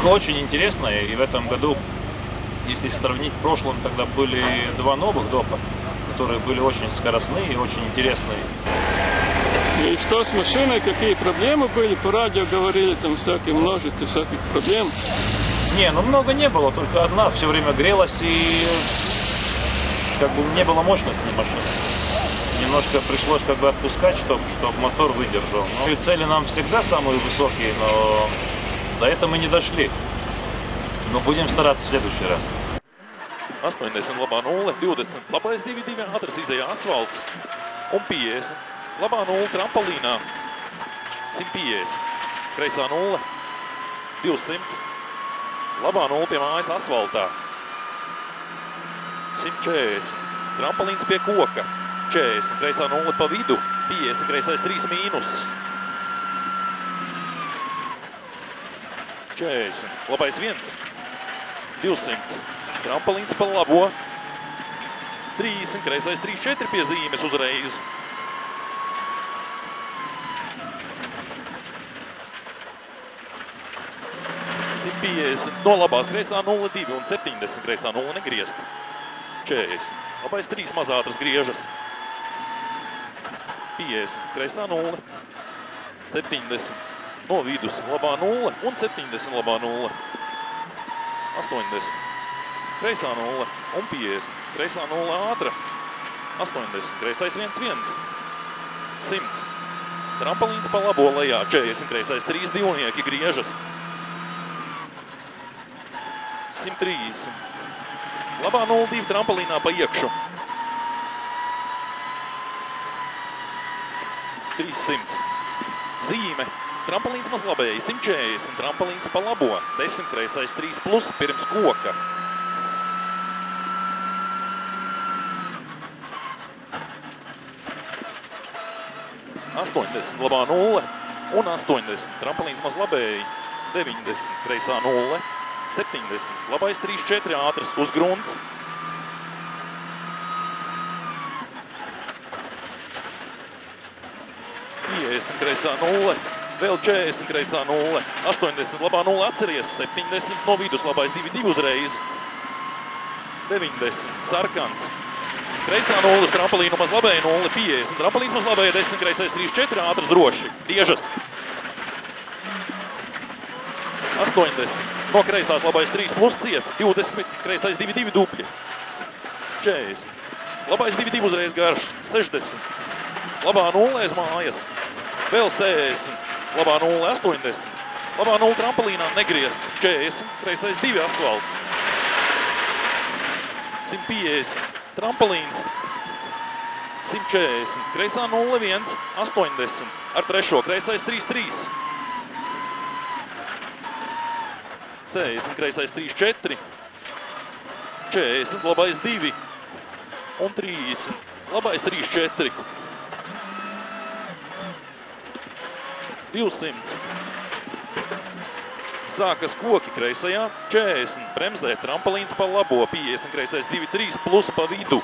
было очень интересно, и в этом году, если сравнить в прошлом, тогда были 2 новых допа, которые были очень скоростные и очень интересные. И что с машиной, какие проблемы были? По радио говорили, там множество всяких проблем. Не, ну много не было, только одна все время грелась и как бы не было мощности машины. Немножко пришлось как бы отпускать, чтобы мотор выдержал. Ну, и цели нам всегда самые высокие, но до этого мы не дошли. Но будем стараться в следующий раз. 80 labā 0, 20, labais 2-2, ātras izēja asfalts un 50. Labā 0, trampolīnā, 150. Kreisā 0, 200. Labā 0 pie mājas asfaltā, 140. Trampolins pie koka, 40. Kreisā 0 pa vidu, 50. Kreisais 3 mīnus. 40. Labais 1, 200. Trampolins pa labo, 30. Kreisais 3-4 pie zīmes uzreiz. 150. No labās kreisā 0,2 un 70. Kreisā 0 negriezt. 40. Labais 3 mazātras griežas. 50. Kreisā 0. 70. No vidus labā 0 un 70 labā 0. 80. Kreisā 0 un 50. Kreisā 0 ātra. 80. Kreisais 1-1. 100. Trampolins pa labo lejā. 40. Kreisais 3 divnieki griežas. 130. Labā 0,2 trampolinā pa iekšu. 300. Zīme. Trampolins maz labēji. 140. Trampolins pa labo. 10. Kreisais 3 plus pirms koka. 80. Labā 0 un 80. Trampolins maz labēji. 90. Kreisā 0. 70. Labais 3-4 ātras uz grunts. 50. Kreisā 0. Vēl 40. Kreisā 0. 80. Labā 0 atceries. 70. No vidus labais 2-2 uzreiz. 90. Sarkants. Kreisā 0 uz trampolīnu maz labēji 0. 50. Trampolīns maz labēji 10. Kreisais 3-4 ātras droši. Diežas. 80. No kreisās labais 3 plus ciet, 20, kreisais 2-2 dupļi. 40. Labais 2-2 uzreiz garš, 60. Labā 0 mājas, vēl 60. Labā 0 80. Labā 0 trampolīnā negriezt, 40. Kreisais 2 asfalts. 150. Trampolins. 140. Kreisā 0-1, 80. Ar trešo kreisais 3-3. 60. Kreisais 3-4. 40. Labais 2. Un 30. Labais 3-4. 200. Sākas koki kreisajā. 40. Bremzē trampolins pa labo. 50. Kreisais 2-3 plus pa vidu.